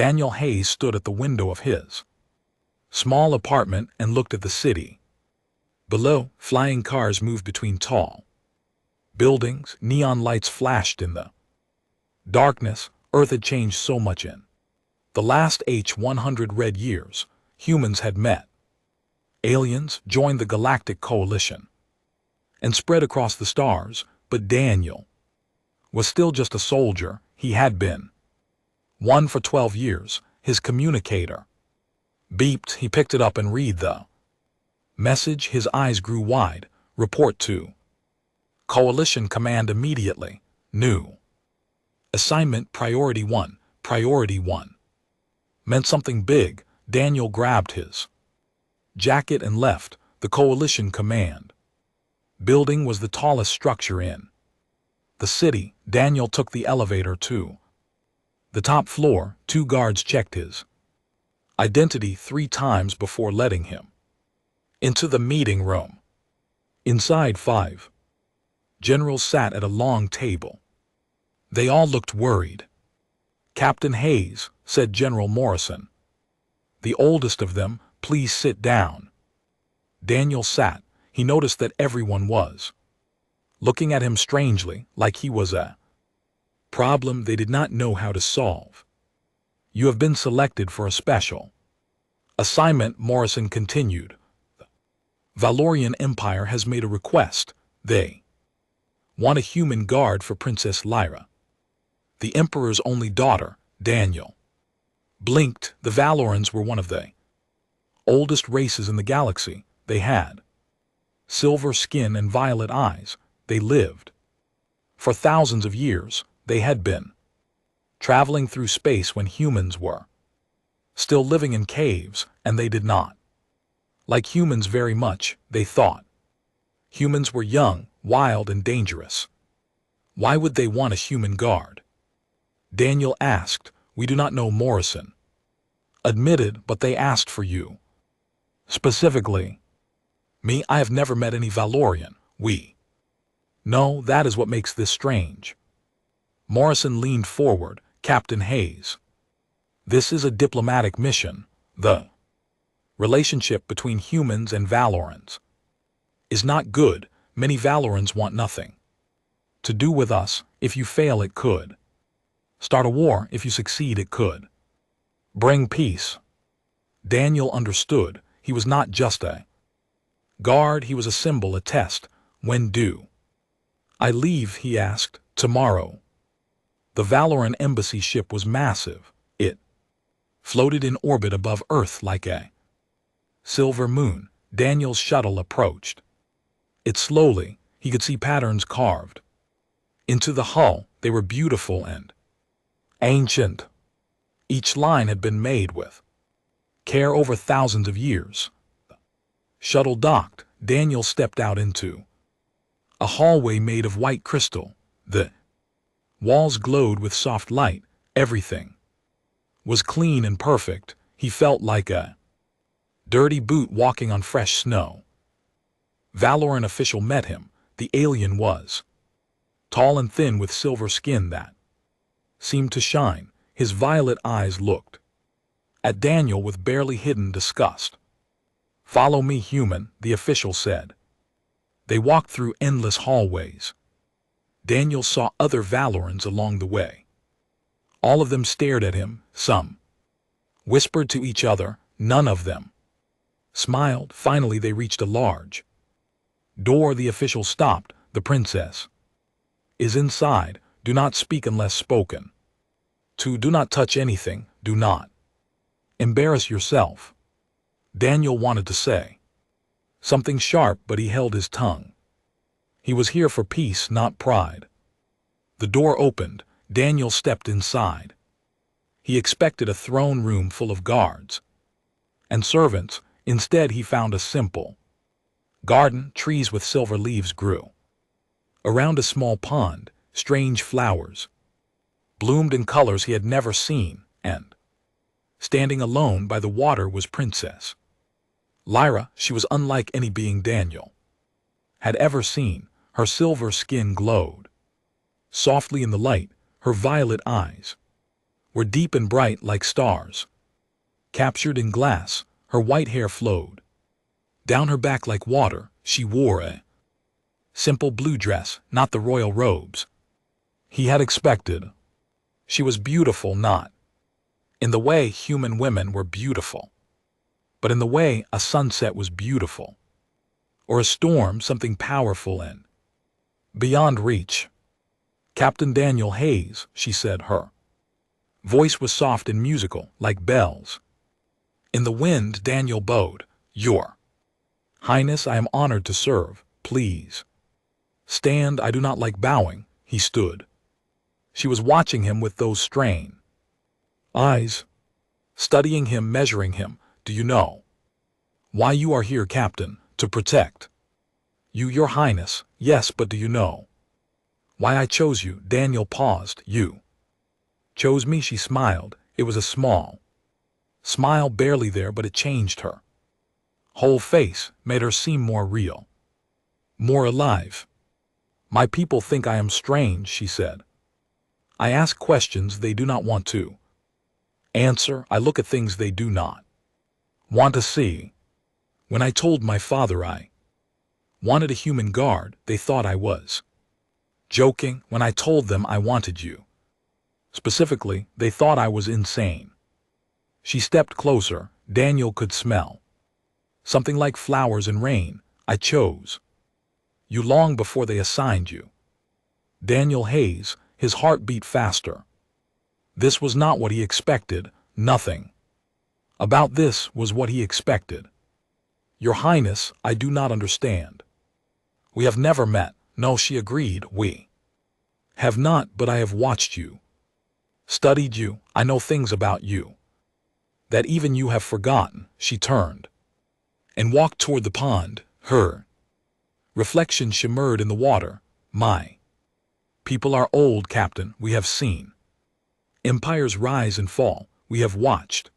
Daniel Hayes stood at the window of his small apartment and looked at the city. Below, flying cars moved between tall buildings, neon lights flashed in the darkness. Earth had changed so much in the last 100 red years. Humans had met aliens, joined the Galactic Coalition, and spread across the stars, but Daniel was still just a soldier. He had been one for 12 years. His communicator beeped. He picked it up and read the message. His eyes grew wide. Report to Coalition Command immediately. New assignment Priority 1. Priority 1 meant something big. Daniel grabbed his jacket and left. The Coalition Command building was the tallest structure in the city. Daniel took the elevator to the top floor. 2 guards checked his identity 3 times before letting him into the meeting room. Inside, 5 generals sat at a long table. They all looked worried. "Captain Hayes," said General Morrison, the oldest of them, "please sit down." Daniel sat. He noticed that everyone was looking at him strangely, like he was a problem they did not know how to solve. "You have been selected for a special assignment," Morrison continued. "The Valorian Empire has made a request. They want a human guard for Princess Lyra, the Emperor's only daughter." Daniel blinked. The Valorans were one of the oldest races in the galaxy. They had silver skin and violet eyes. They lived for thousands of years. They had been traveling through space when humans were still living in caves, and they did not like humans very much. They thought humans were young, wild, and dangerous. Why would they want a human guard? Daniel asked. "We do not know," Morrison admitted, "but they asked for you. Specifically me. I have never met any Valorian. We know that is what makes this strange." Morrison leaned forward. "Captain Hayes, this is a diplomatic mission. The relationship between humans and Valorans is not good. Many Valorans want nothing to do with us. If you fail, it could start a war. If you succeed, it could bring peace." Daniel understood. He was not just a guard. He was a symbol, a test. "When do I leave?" he asked. "Tomorrow." The Valoran embassy ship was massive. It floated in orbit above Earth like a silver moon. Daniel's shuttle approached it slowly. He could see patterns carved into the hull. They were beautiful and ancient. Each line had been made with care over thousands of years. The shuttle docked. Daniel stepped out into a hallway made of white crystal. The walls glowed with soft light. Everything was clean and perfect. He felt like a dirty boot walking on fresh snow. Valoran official met him. The alien was tall and thin with silver skin that seemed to shine. His violet eyes looked at Daniel with barely hidden disgust. "Follow me, human," the official said. They walked through endless hallways. Daniel saw other Valorans along the way. All of them stared at him. Some whispered to each other. None of them smiled. Finally, they reached a large door. The official stopped. "The princess is inside. Do not speak unless spoken to. Do not touch anything. Do not embarrass yourself." Daniel wanted to say something sharp, but he held his tongue. He was here for peace, not pride. The door opened. Daniel stepped inside. He expected a throne room full of guards and servants. Instead, he found a simple garden. Trees with silver leaves grew around a small pond. Strange flowers bloomed in colors he had never seen, and standing alone by the water was Princess Lyra. She was unlike any being Daniel had ever seen. Her silver skin glowed softly in the light. Her violet eyes were deep and bright like stars. Captured in glass, her white hair flowed. Down her back like water, she wore a simple blue dress, not the royal robes he had expected. She was beautiful not in the way human women were beautiful, but in the way a sunset was beautiful, or a storm something powerful and beyond reach. Captain Daniel Hayes, she said. Her voice was soft and musical, like bells. In the wind, Daniel bowed. Your Highness, I am honored to serve. Please stand. I do not like bowing. He stood. She was watching him with those strained eyes, studying him, measuring him. Do you know why you are here, Captain? To protect you, Your Highness. Yes, but do you know why I chose you? Daniel paused. You chose me, she smiled. It was a small smile, barely there, but it changed her whole face, made her seem more real, more alive. My people think I am strange, she said. I ask questions they do not want to answer. I look at things they do not want to see. When I told my father I wanted a human guard, they thought I was joking. When I told them I wanted you specifically, they thought I was insane. She stepped closer. Daniel could smell something like flowers and rain. I chose you long before they assigned you. Daniel Hayes, his heart beat faster. This was not what he expected. Nothing about this was what he expected. Your Highness, I do not understand. We have never met. No, she agreed. We have not, but I have watched you, studied you. I know things about you that even you have forgotten. She turned and walked toward the pond. Her reflection shimmered in the water. My people are old, Captain. We have seen empires rise and fall. We have watched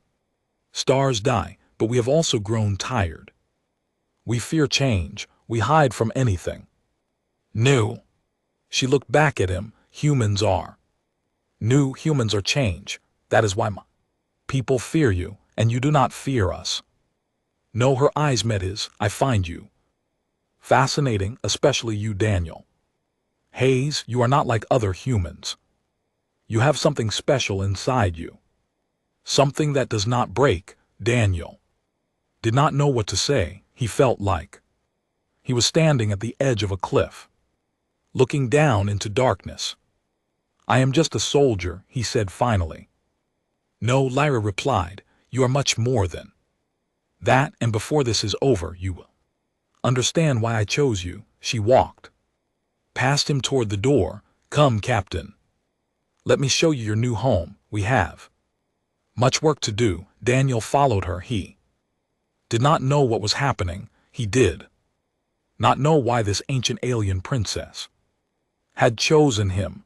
stars die, but we have also grown tired. We fear change. We hide from anything new. She looked back at him. Humans are new. Humans are change. That is why my people fear you, and you do not fear us. No, her eyes met his. I find you fascinating, especially you, Daniel Hayes. You are not like other humans. You have something special inside you, something that does not break. Daniel did not know what to say. He felt like he was standing at the edge of a cliff, looking down into darkness. I am just a soldier, he said finally. No, Lyra replied. You are much more than that, and before this is over, you will understand why I chose you. She walked past him toward the door. Come, Captain. Let me show you your new home. We have much work to do. Daniel followed her. He did not know what was happening. He did not know why this ancient alien princess had chosen him.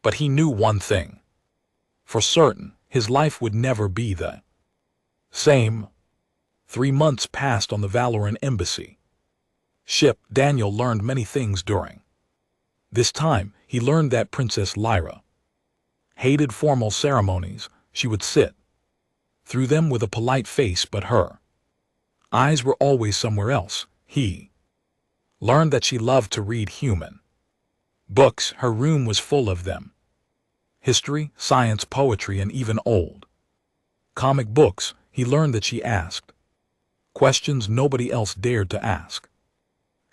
But he knew one thing for certain. His life would never be the same. 3 months passed on the Valoran embassy ship. Daniel learned many things during this time. He learned that Princess Lyra hated formal ceremonies. She would sit through them with a polite face, but her eyes were always somewhere else. He learned that she loved to read human books. Her room was full of them. History, science, poetry, and even old comic books. He learned that she asked questions nobody else dared to ask.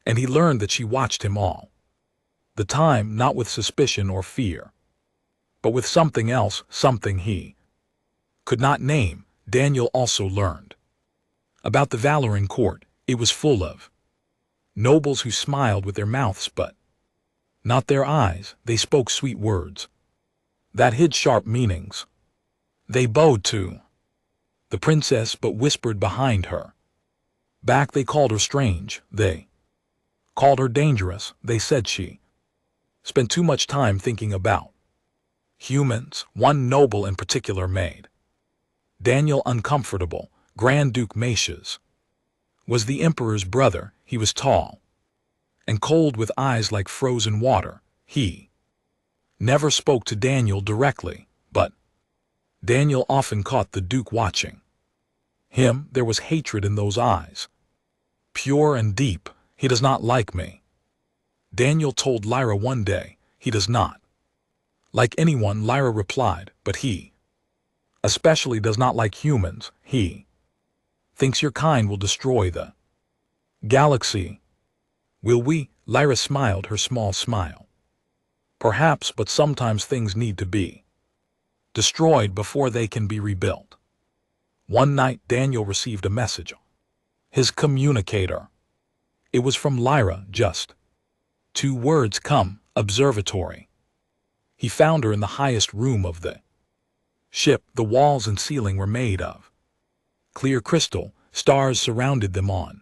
And he learned that she watched him all the time, not with suspicion or fear, but with something else, something he could not name. Daniel also learned about the Valoran court. It was full of nobles who smiled with their mouths but not their eyes. They spoke sweet words that hid sharp meanings. They bowed to the princess but whispered behind her back. They called her strange. They called her dangerous. They said she spent too much time thinking about humans. One noble in particular made Daniel uncomfortable. Grand Duke Macias was the emperor's brother. He was tall and cold with eyes like frozen water. He never spoke to Daniel directly, but Daniel often caught the Duke watching. Him, there was hatred in those eyes. Pure and deep. He does not like me. Daniel told Lyra one day, he does not like anyone. Lyra replied, but he especially does not like humans. He thinks your kind will destroy the galaxy. Will we? Lyra smiled her small smile. Perhaps, but sometimes things need to be destroyed before they can be rebuilt. One night Daniel received a message. His communicator. It was from Lyra, just 2 words: come, observatory. He found her in the highest room of the ship. The walls and ceiling were made of clear crystal. Stars surrounded them on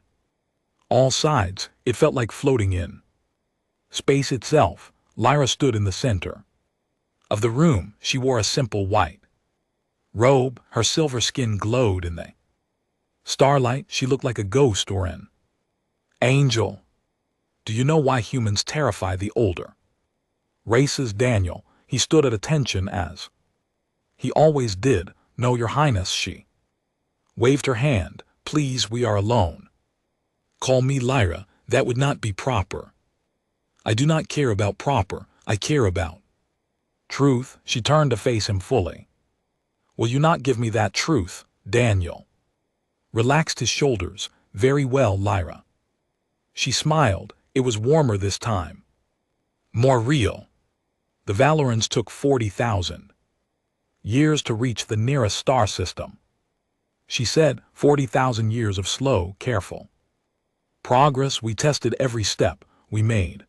all sides. It felt like floating in space itself. Lyra stood in the center of the room. She wore a simple white robe. Her silver skin glowed in the starlight. She looked like a ghost or an angel. Do you know why humans terrify the older races? Daniel, he stood at attention as he always did. No, Your Highness. She waved her hand. Please, we are alone. Call me Lyra. That would not be proper. I do not care about proper. I care about truth. She turned to face him fully. Will you not give me that truth? Daniel relaxed his shoulders. Very well, Lyra. She smiled. It was warmer this time. More real. The Valorans took 40,000 years to reach the nearest star system. She said, 40,000 years of slow, careful progress. We tested every step. We made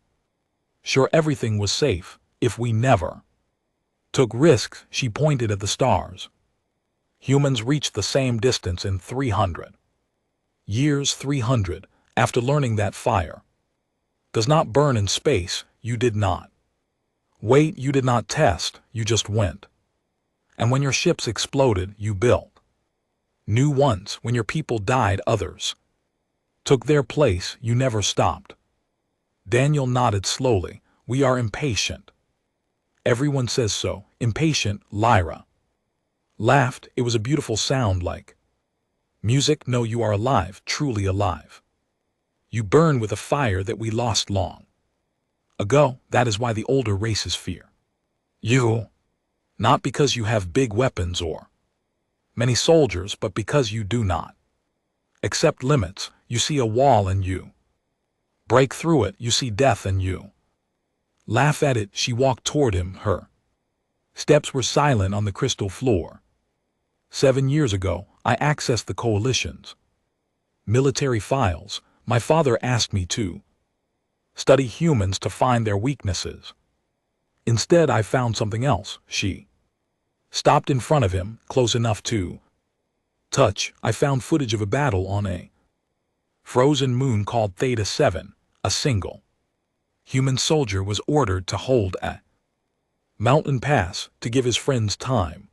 sure everything was safe. If we never took risks, she pointed at the stars. Humans reached the same distance in 300 years. 300. After learning that fire does not burn in space, you did not wait, you did not test, you just went. And when your ships exploded, you built new ones. When your people died, others took their place. You never stopped. Daniel nodded slowly. We are impatient. Everyone says so. Impatient. Lyra laughed. It was a beautiful sound, like music. No, you are alive, truly alive. You burn with a fire that we lost long ago. That is why the older races fear you. Not because you have big weapons or many soldiers, but because you do not accept limits. You see a wall and you break through it. You see death and you laugh at it. She walked toward him. Her steps were silent on the crystal floor. 7 years ago, I accessed the Coalition's military files. My father asked me to study humans to find their weaknesses. Instead, I found something else. She stopped in front of him, close enough to touch. I found footage of a battle on a frozen moon called Theta 7. A single human soldier was ordered to hold a mountain pass to give his friends time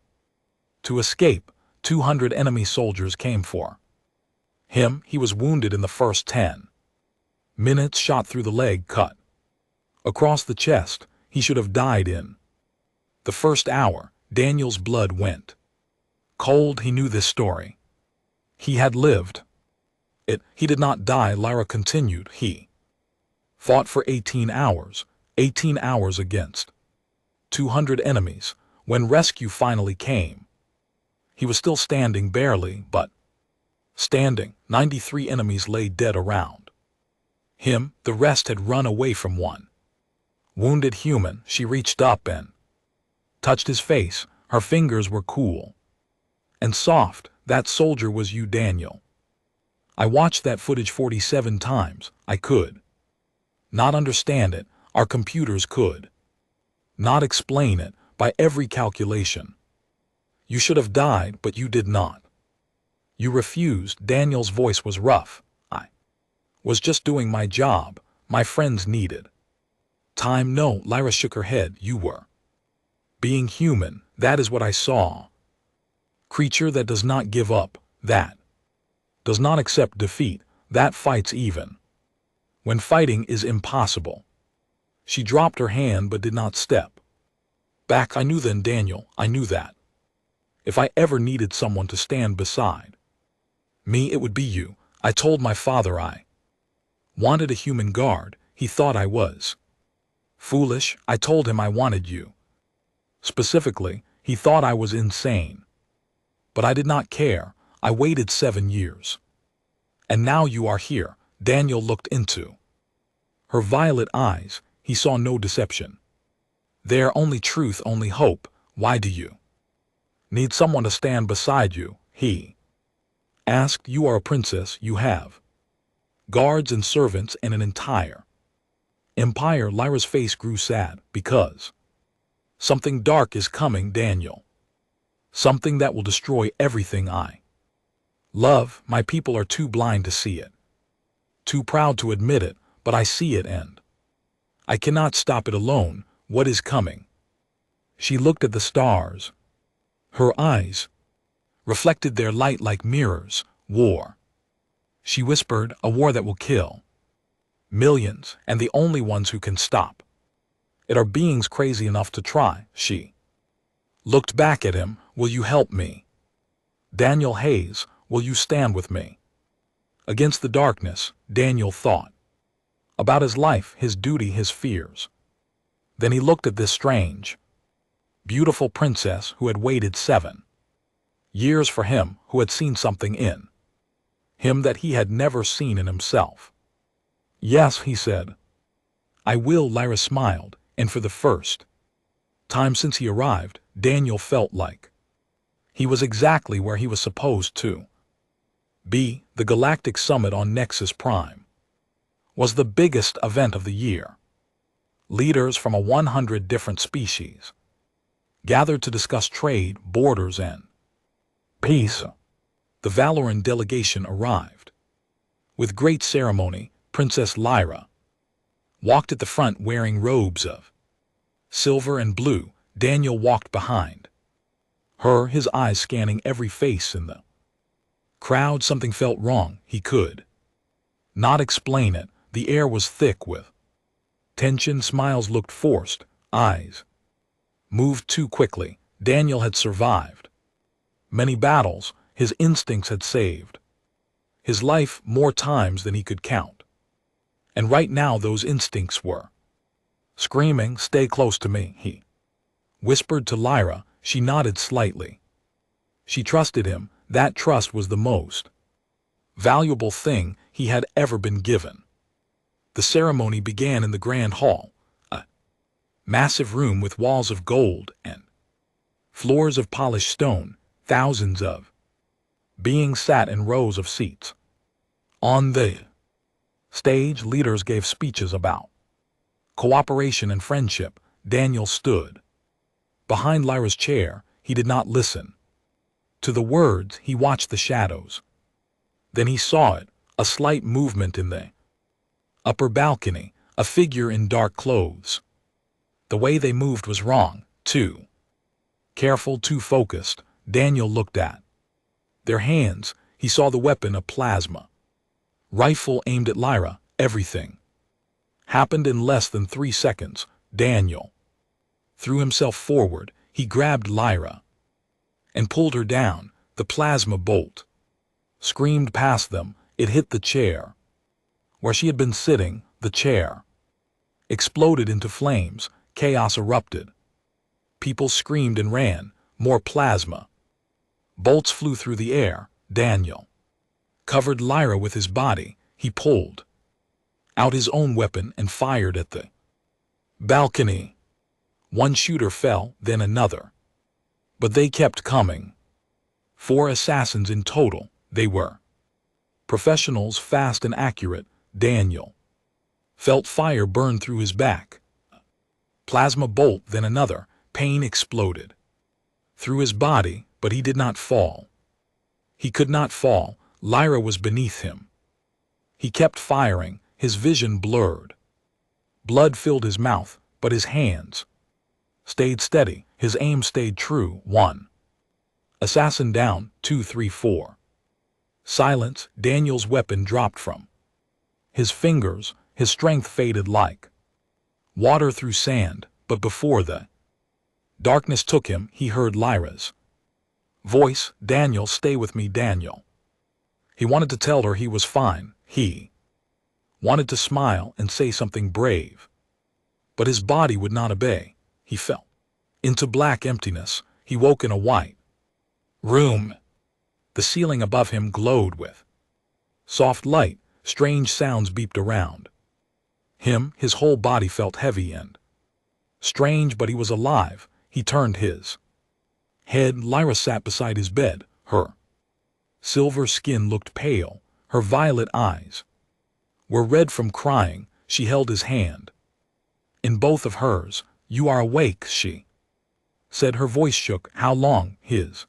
to escape. 200 enemy soldiers came for him. He was wounded in the first 10 minutes, shot through the leg, cut across the chest. He should have died in the first hour. Daniel's blood went cold. He knew this story. He had lived it. He did not die. Lyra continued. He fought for 18 hours. 18 hours against 200 enemies. When rescue finally came, he was still standing, barely, but standing. 93 enemies lay dead around him. The rest had run away from one wounded human. She reached up and touched his face. Her fingers were cool and soft. That soldier was you, Daniel. I watched that footage 47 times. I could not understand it. Our computers could not explain it. By every calculation, you should have died, but you did not. You refused. Daniel's voice was rough. I was just doing my job. My friends needed time. No, Lyra shook her head. You were being human. That is what I saw. Creature that does not give up, that does not accept defeat, that fights even when fighting is impossible. She dropped her hand but did not step back. I knew then, Daniel, I knew that. If I ever needed someone to stand beside me, it would be you. I told my father I wanted a human guard. He thought I was foolish. I told him I wanted you. Specifically, he thought I was insane. But I did not care. I waited 7 years. And now you are here. Daniel looked into her violet eyes. He saw no deception. There only truth, only hope. Why do you need someone to stand beside you? He asked. You are a princess. You have guards and servants and an entire empire. Lyra's face grew sad because something dark is coming, Daniel. Something that will destroy everything I love. My people are too blind to see it, too proud to admit it, but I see it and I cannot stop it alone. What is coming? She looked at the stars. Her eyes reflected their light like mirrors. War. She whispered, a war that will kill millions, and the only ones who can stop it are beings crazy enough to try. She looked back at him. Will you help me? Daniel Hayes, will you stand with me against the darkness? Daniel thought about his life, his duty, his fears. Then he looked at this strange, beautiful princess who had waited 7 years for him, who had seen something in him that he had never seen in himself. Yes, he said. I will. Lyra smiled, and for the first time since he arrived, Daniel felt like he was exactly where he was supposed to be. The Galactic Summit on Nexus Prime was the biggest event of the year. Leaders from 100 different species gathered to discuss trade, borders, and peace. The Valoran delegation arrived. With great ceremony, Princess Lyra walked at the front wearing robes of silver and blue. Daniel walked behind her, his eyes scanning every face in the crowd. Something felt wrong. He could not explain it. The air was thick with tension. Smiles looked forced. Eyes moved too quickly. Daniel had survived many battles. His instincts had saved his life more times than he could count. And right now those instincts were screaming, stay close to me, he whispered to Lyra. She nodded slightly. She trusted him. That trust was the most valuable thing he had ever been given. The ceremony began in the Grand Hall, a massive room with walls of gold and floors of polished stone. Thousands of beings sat in rows of seats. On the stage, leaders gave speeches about cooperation and friendship. Daniel stood behind Lyra's chair. He did not listen to the words. He watched the shadows. Then he saw it, a slight movement in the upper balcony, a figure in dark clothes. The way they moved was wrong, too careful, too focused. Daniel looked at their hands. He saw the weapon, a plasma rifle aimed at Lyra. Everything happened in less than 3 seconds. Daniel threw himself forward. He grabbed Lyra and pulled her down. The plasma bolt screamed past them. It hit the chair where she had been sitting. The chair exploded into flames. Chaos erupted. People screamed and ran. More plasma bolts flew through the air. Daniel covered Lyra with his body. He pulled out his own weapon and fired at the balcony. One shooter fell, then another. But they kept coming. 4 assassins in total. They were professionals, fast and accurate. Daniel felt fire burn through his back. Plasma bolt, then another. Pain exploded through his body, but he did not fall. He could not fall. Lyra was beneath him. He kept firing. His vision blurred. Blood filled his mouth, but his hands stayed steady. His aim stayed true. 1 assassin down. 2, 3, 4. Silence. Daniel's weapon dropped from his fingers. His strength faded like water through sand. But before the darkness took him, he heard Lyra's Voice, Daniel, stay with me, Daniel. He wanted to tell her he was fine. He wanted to smile and say something brave. But his body would not obey. He fell into black emptiness. He woke in a white room. The ceiling above him glowed with soft light. Strange sounds beeped around him. His whole body felt heavy and strange, but he was alive. He turned his head. Lyra sat beside his bed. Her silver skin looked pale. Her violet eyes were red from crying. She held his hand in both of hers. You are awake, she said. Her voice shook. How long? His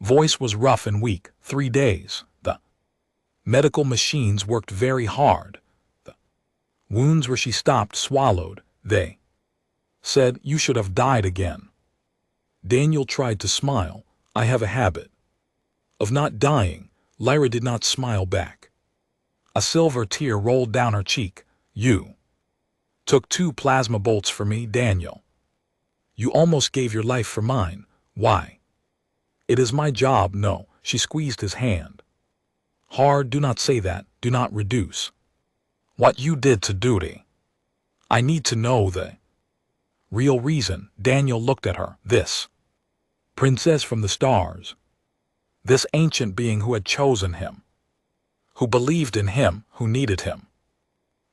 voice was rough and weak. 3 days. The medical machines worked very hard. The wounds where she stopped swallowed. They said, you should have died again. Daniel tried to smile. I have a habit of not dying. Lyra did not smile back. A silver tear rolled down her cheek. You took 2 plasma bolts for me, Daniel. You almost gave your life for mine. Why? It is my job. No. She squeezed his hand hard. Do not say that. Do not reduce what you did to duty. I need to know the real reason. Daniel looked at her. This princess from the stars. This ancient being who had chosen him, who believed in him, who needed him.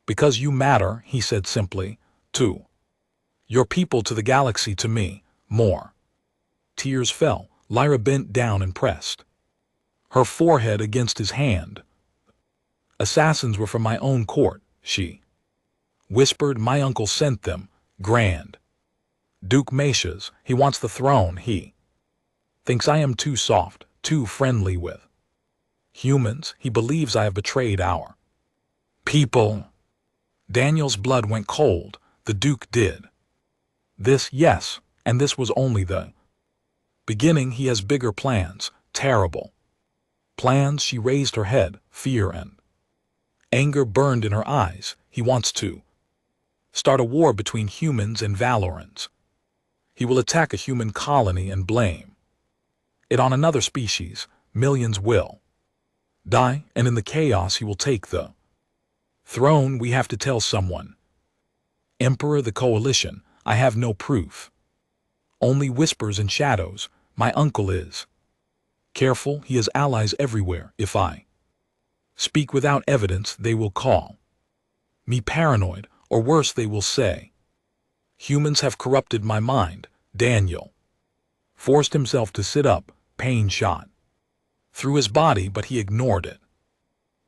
Because you matter, he said simply, to your people, to the galaxy, to me, more. Tears fell. Lyra bent down and pressed her forehead against his hand. Assassins were from my own court, she whispered. My uncle sent them. Grand Duke Macias. He wants the throne. He thinks I am too soft, too friendly with humans. He believes I have betrayed our people. Daniel's blood went cold. The Duke did this, yes, and this was only the beginning. He has bigger plans, terrible plans. She raised her head. Fear and anger burned in her eyes. He wants to start a war between humans and Valorans. He will attack a human colony and blame it on another species. Millions will die, and in the chaos he will take the throne. We have to tell someone. Emperor, the coalition. I have no proof. Only whispers and shadows. My uncle is careful. He has allies everywhere. If I speak without evidence, they will call me paranoid, or worse, they will say humans have corrupted my mind. Daniel forced himself to sit up. Pain shot through his body, but he ignored it.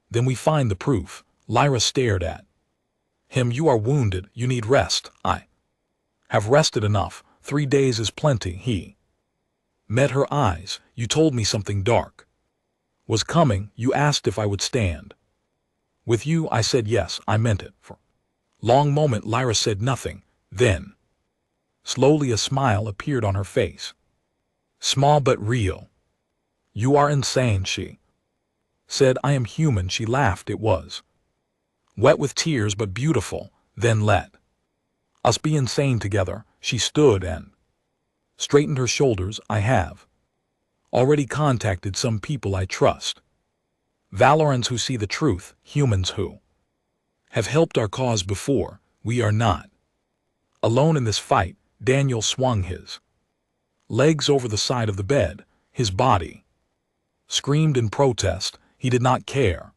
Then we find the proof. Lyra stared at him. You are wounded. You need rest. I have rested enough. 3 days is plenty. He met her eyes. You told me something dark was coming. You asked if I would stand with you. I said yes. I meant it. For a long moment Lyra said nothing. Then slowly a smile appeared on her face. Small but real. You are insane, she said. I am human. She laughed. It was wet with tears but beautiful. Then let us be insane together. She stood and straightened her shoulders. I have already contacted some people I trust. Valorans who see the truth, humans who have helped our cause before. We are not alone in this fight. Daniel swung his legs over the side of the bed. His body screamed in protest. He did not care.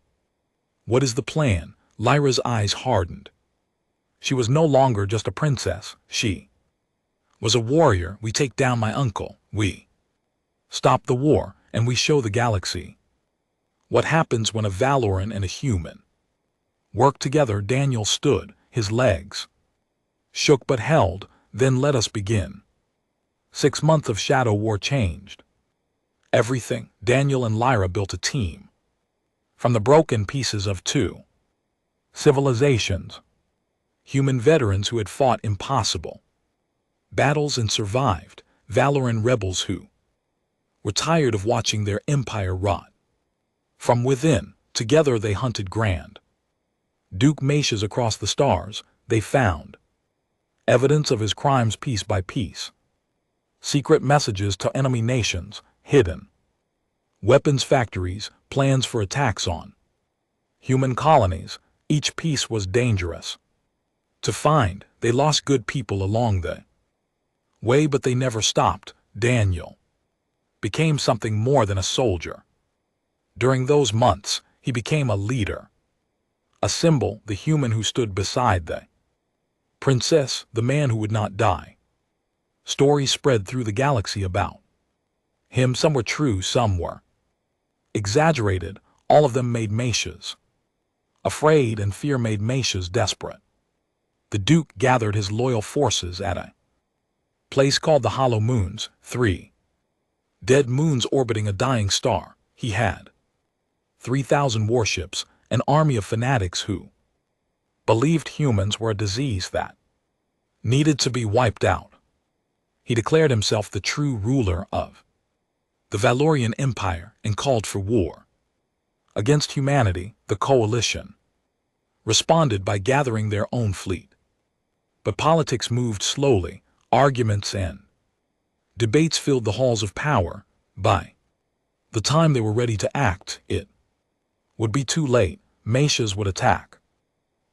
What is the plan? Lyra's eyes hardened. She was no longer just a princess. She was a warrior. We take down my uncle. We stop the war, and we show the galaxy what happens when a Valoran and a human work together. Daniel stood. His legs shook but held. Then let us begin. 6 months of Shadow War changed everything. Daniel and Lyra built a team from the broken pieces of 2 civilizations. Human veterans who had fought impossible battles and survived. Valoran rebels who were tired of watching their empire rot from within. Together they hunted Grand Duke Macias across the stars. They found evidence of his crimes piece by piece. Secret messages to enemy nations. hidden. Weapons factories, plans for attacks on human colonies, each piece was dangerous to find. They lost good people along the way, but they never stopped. Daniel became something more than a soldier. During those months, he became a leader, a symbol, the human who stood beside the princess, the man who would not die. Stories spread through the galaxy about him. Some were true, some were exaggerated. All of them made Macias afraid, and fear made Macias desperate. The Duke gathered his loyal forces at a place called the Hollow Moons, 3 dead moons orbiting a dying star. He had 3,000 warships, an army of fanatics who believed humans were a disease that needed to be wiped out. He declared himself the true ruler of the Valorian Empire and called for war against humanity. The coalition responded by gathering their own fleet. But politics moved slowly. Arguments and debates filled the halls of power. By the time they were ready to act, it would be too late. Macias would attack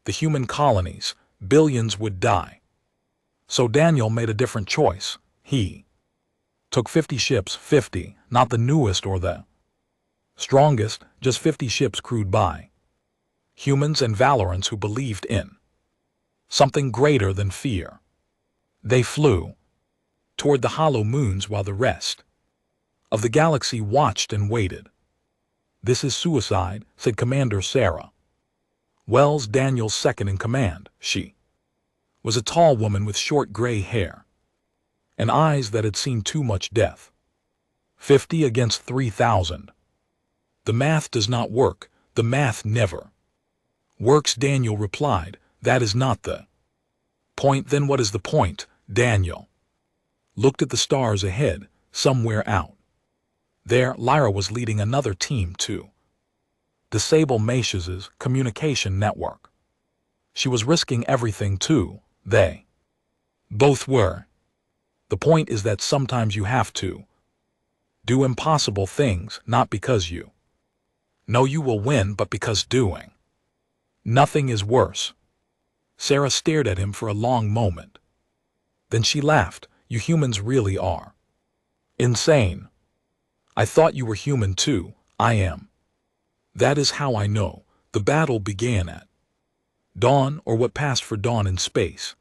the human colonies. Billions would die. So Daniel made a different choice. He took 50 ships, 50, not the newest or the strongest, just 50 ships crewed by humans and Valorants who believed in something greater than fear. They flew toward the Hollow Moons while the rest of the galaxy watched and waited. "This is suicide," said Commander Sarah Wells, Daniel's second in command. She was a tall woman with short gray hair and eyes that had seen too much death. 50 against 3,000. The math does not work. The math never works, Daniel replied. That is not the point. Then what is the point? Daniel looked at the stars ahead. Somewhere out there, Lyra was leading another team to disable Macias's communication network. She was risking everything too. They both were. The point is that sometimes you have to do impossible things, not because you know you will win, but because doing nothing is worse. Sarah stared at him for a long moment. Then she laughed. You humans really are insane. I thought you were human too. I am. That is how I know. The battle began at dawn, or what passed for dawn in space.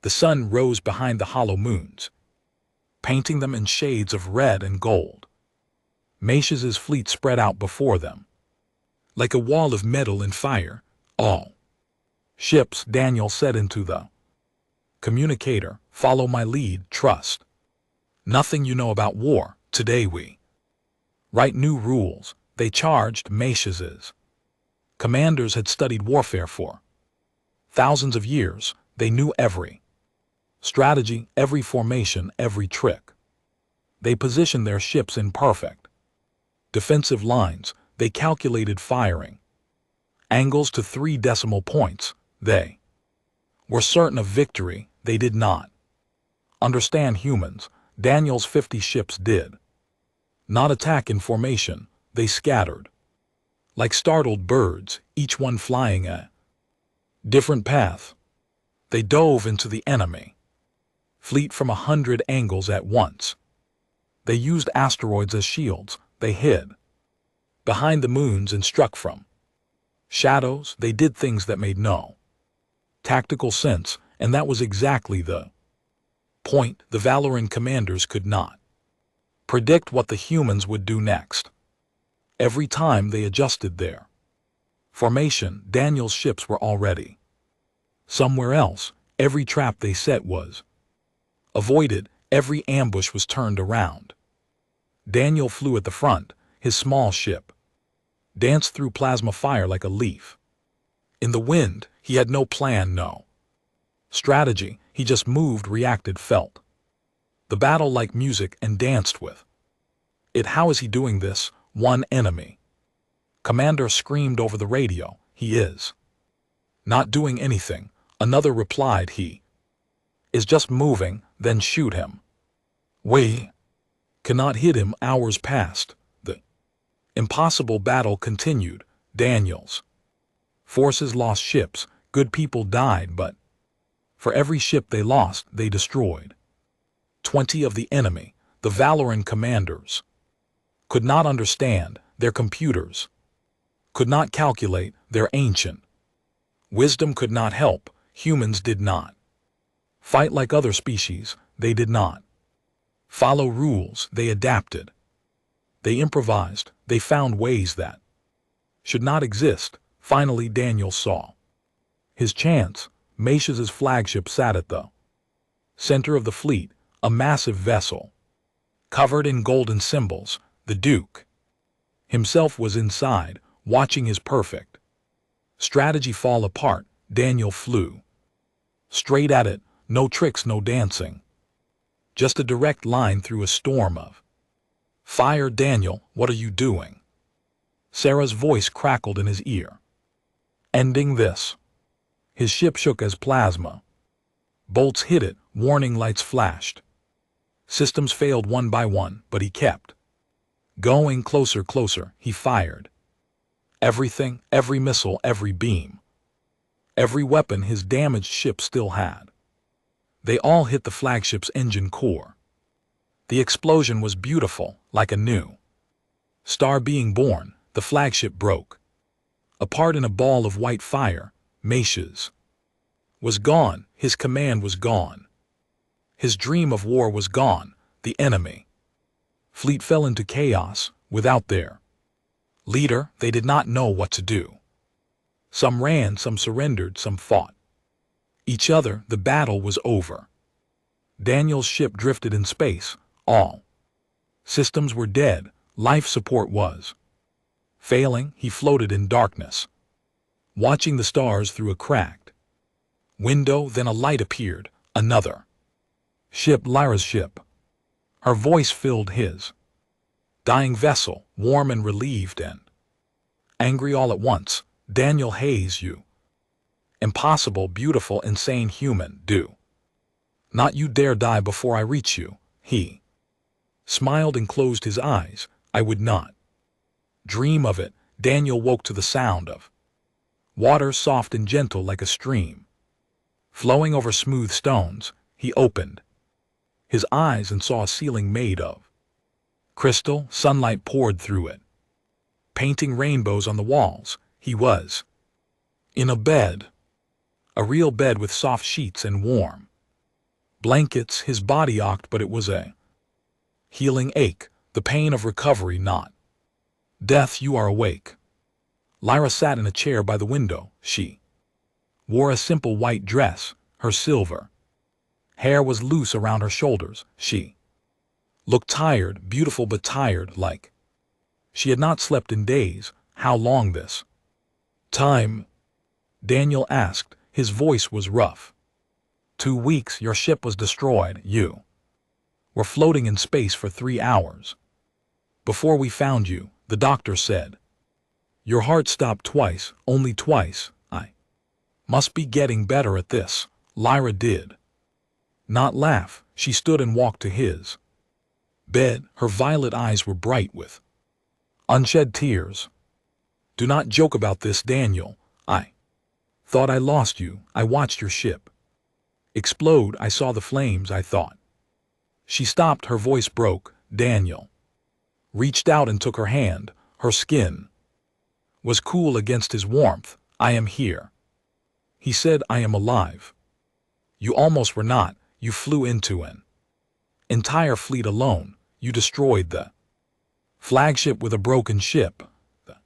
The sun rose behind the Hollow Moons, painting them in shades of red and gold. Macias's fleet spread out before them like a wall of metal and fire. All ships, Daniel said into the communicator, follow my lead, trust nothing you know about war. Today we write new rules. They charged. Macias's commanders had studied warfare for thousands of years. They knew every strategy, every formation, every trick. They positioned their ships in perfect defensive lines. They calculated firing angles to 3 decimal points. They were certain of victory. They did not understand humans. Daniel's 50 ships did not attack in formation. They scattered like startled birds, each one flying a different path. They dove into the enemy fleet from 100 angles at once. They used asteroids as shields. They hid behind the moons and struck from shadows. They did things that made no tactical sense, and that was exactly the point. The Valoran commanders could not predict what the humans would do next. Every time they adjusted their formation, Daniel's ships were already somewhere else. Every trap they set was avoided. Every ambush was turned around. Daniel flew at the front. His small ship danced through plasma fire like a leaf. In the wind, he had no plan, no strategy. He just moved, reacted, felt the battle like music and danced with it. How is he doing this? One enemy commander screamed over the radio. He is not doing anything. Another replied, he is just moving. Then shoot him. We Cannot hit him. Hours passed. The impossible battle continued. Daniel's forces lost ships. Good people died, but for every ship they lost, they destroyed 20 of the enemy. The Valoran commanders could not understand. Their computers could not calculate. Their ancient wisdom could not help. Humans did not fight like other species. They did not follow rules. They adapted. They improvised. They found ways that should not exist. Finally, Daniel saw his chance. Macius's flagship sat at the center of the fleet, a massive vessel covered in golden symbols. The Duke himself was inside, watching his perfect strategy fall apart. Daniel flew straight at it. No tricks, no dancing. Just a direct line through a storm of fire. Daniel, what are you doing? Sarah's voice crackled in his ear. Ending this. His ship shook as plasma bolts hit it. Warning lights flashed. Systems failed one by one, but he kept going. Closer, closer. He fired everything, every missile, every beam, every weapon his damaged ship still had. They all hit the flagship's engine core. The explosion was beautiful, like a new star being born. The flagship broke apart in a ball of white fire. Macius was gone. His command was gone. His dream of war was gone. The enemy fleet fell into chaos. Without their leader, they did not know what to do. Some ran, some surrendered, some fought each other. The battle was over. Daniel's ship drifted in space. All systems were dead. Life support was failing. He floated in darkness, watching the stars through a cracked window. Then a light appeared. Another ship. Lyra's ship. Her voice filled his dying vessel, warm and relieved and angry all at once. Daniel Hayes, you impossible, beautiful, insane human, do not you dare die before I reach you. He smiled and closed his eyes. I would not dream of it. Daniel woke to the sound of water, soft and gentle like a stream flowing over smooth stones. He opened his eyes and saw a ceiling made of crystal. Sunlight poured through it, painting rainbows on the walls. He was in a bed, a real bed with soft sheets and warm blankets. His body ached, but it was a healing ache, the pain of recovery, not death. You are awake. Lyra sat in a chair by the window. She wore a simple white dress. Her silver hair was loose around her shoulders. She looked tired, beautiful but tired, like she had not slept in days. How long this time? Daniel asked. His voice was rough. 2 weeks. Your ship was destroyed. You were floating in space for 3 hours before we found you, the doctor said. Your heart stopped twice, only twice. I must be getting better at this. Lyra did not laugh. She stood and walked to his bed. Her violet eyes were bright with unshed tears. Do not joke about this, Daniel. I thought I lost you. I watched your ship explode. I saw the flames. I thought. She stopped. Her voice broke. Daniel reached out and took her hand. Her skin was cool against his warmth. I am here, he said. I am alive. You almost were not. You flew into an entire fleet alone. You destroyed the flagship with a broken ship. The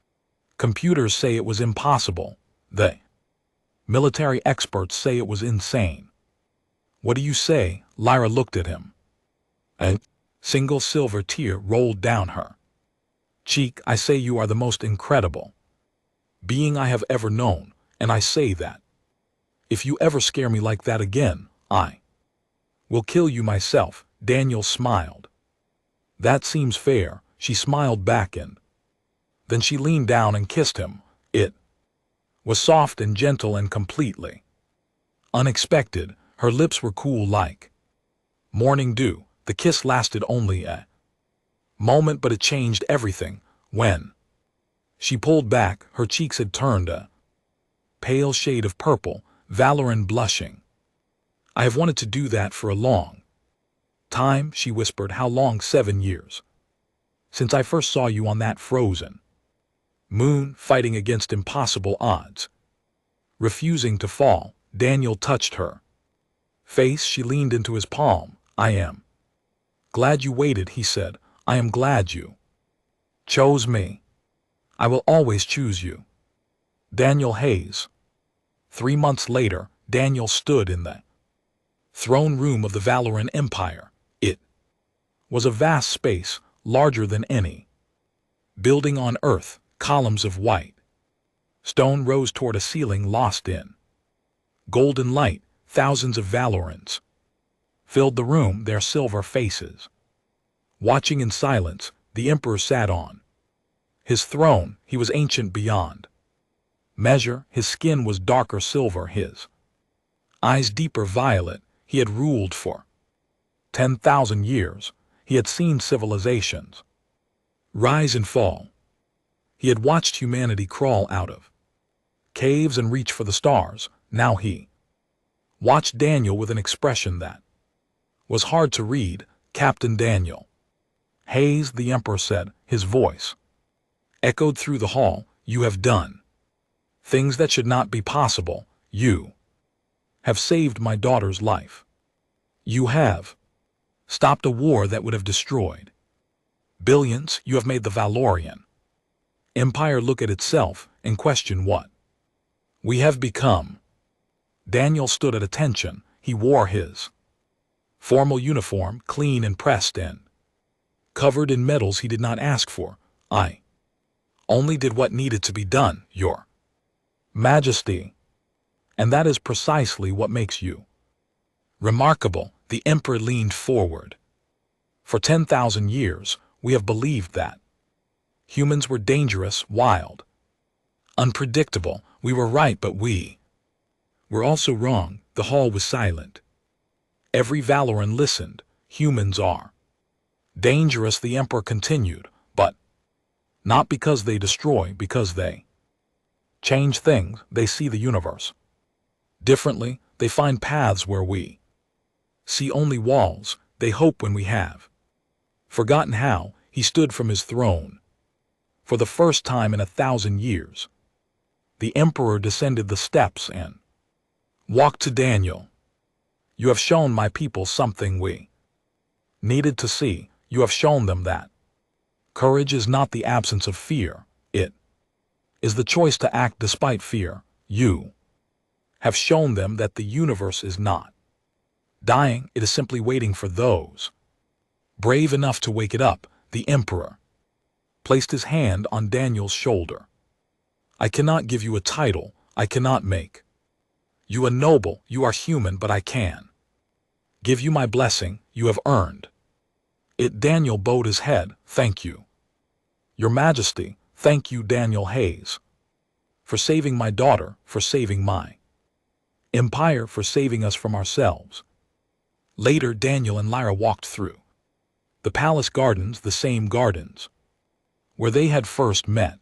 computers say it was impossible. The military experts say it was insane. What do you say? Lyra looked at him. A single silver tear rolled down her cheek. I say you are the most incredible being I have ever known, and I say that if you ever scare me like that again, I will kill you myself. Daniel smiled. That seems fair. She smiled back, and then she leaned down and kissed him. It was soft and gentle and completely unexpected. Her lips were cool like morning dew. The kiss lasted only a moment, but it changed everything when she pulled back. Her cheeks had turned a pale shade of purple, Valoran blushing. I have wanted to do that for a long time, she whispered. How long? 7 years. Since I first saw you on that frozen moon, fighting against impossible odds. Refusing to fall, Daniel touched her face. She leaned into his palm. I am glad you waited, he said. I am glad you chose me. I will always choose you. Daniel Hayes. 3 months later, Daniel stood in the throne room of the Valoran Empire. It was a vast space, larger than any building on Earth. Columns of white stone rose toward a ceiling lost in golden light. Thousands of Valorans filled the room, their silver faces watching in silence. The Emperor sat on his throne. He was ancient beyond measure. His skin was darker silver, his eyes deeper violet. He had ruled for 10,000 years. He had seen civilizations rise and fall. He had watched humanity crawl out of caves and reach for the stars. Now he watched Daniel with an expression that was hard to read. Captain Daniel Hayes, the Emperor said. His voice echoed through the hall. You have done things that should not be possible. You have saved my daughter's life. You have stopped a war that would have destroyed billions. You have made the Valorian Empire look at itself and question what we have become. Daniel stood at attention. He wore his formal uniform, clean and pressed and covered in medals he did not ask for. I only did what needed to be done, Your Majesty. And that is precisely what makes you remarkable. The Emperor leaned forward. For 10,000 years, we have believed that humans were dangerous, wild, unpredictable. We were right, but we were also wrong. The hall was silent. Every Valoran listened. Humans are dangerous, the Emperor continued, but not because they destroy, because they change things. They see the universe differently. They find paths where we see only walls. They hope when we have forgotten how. He stood from his throne. For the first time in 1,000 years, the Emperor descended the steps and walked to Daniel. You have shown my people something we needed to see. You have shown them that courage is not the absence of fear. It is the choice to act despite fear. You have shown them that the universe is not dying. It is simply waiting for those brave enough to wake it up. The Emperor placed his hand on Daniel's shoulder. I cannot give you a title. I cannot make you a noble. You are human, but I can give you my blessing. You have earned it. Daniel bowed his head. Thank you, Your Majesty. Thank you, Daniel Hayes, for saving my daughter, for saving my empire, for saving us from ourselves. Later, Daniel and Lyra walked through the palace gardens, the same gardens where they had first met.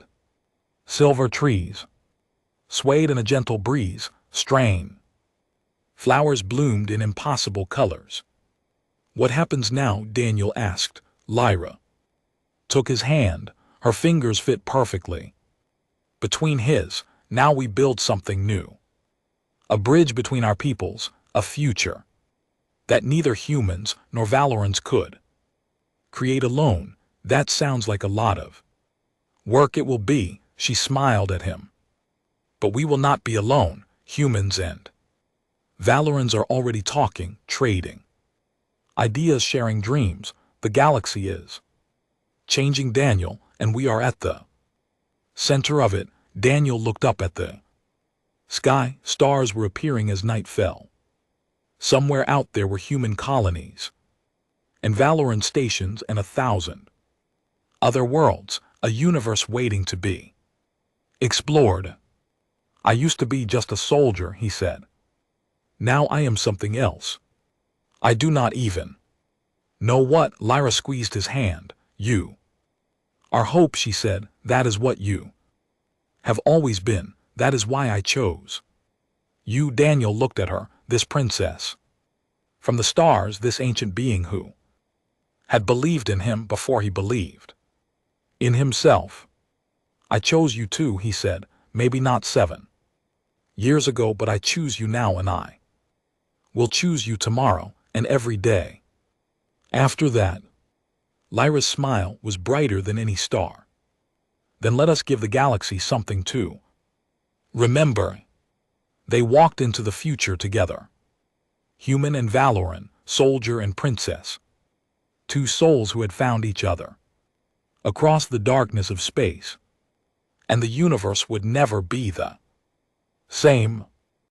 Silver trees swayed in a gentle breeze. Strange flowers bloomed in impossible colors. What happens now? Daniel asked. Lyra took his hand. Her fingers fit perfectly between his. Now we build something new. A bridge between our peoples, a future that neither humans nor Valorans could create alone. That sounds like a lot of work. It will be. She smiled at him. But we will not be alone. Humans and Valorans are already talking, trading ideas, sharing dreams. The galaxy is changing, Daniel, and we are at the center of it. Daniel looked up at the sky. Stars were appearing as night fell. Somewhere out there were human colonies and Valoran stations and 1,000 other worlds, a universe waiting to be explored. I used to be just a soldier, he said. Now I am something else. I do not even know what. Lyra squeezed his hand. You. Our hope, she said, that is what you have always been, that is why I chose you. Daniel looked at her, this princess from the stars, this ancient being who had believed in him before he believed in himself. I chose you too, he said, maybe not 7 years ago, but I choose you now, and I will choose you tomorrow and every day after that. Lyra's smile was brighter than any star. Then let us give the galaxy something to remember. They walked into the future together. Human and Valoran, soldier and princess. 2 souls who had found each other across the darkness of space. And the universe would never be the same.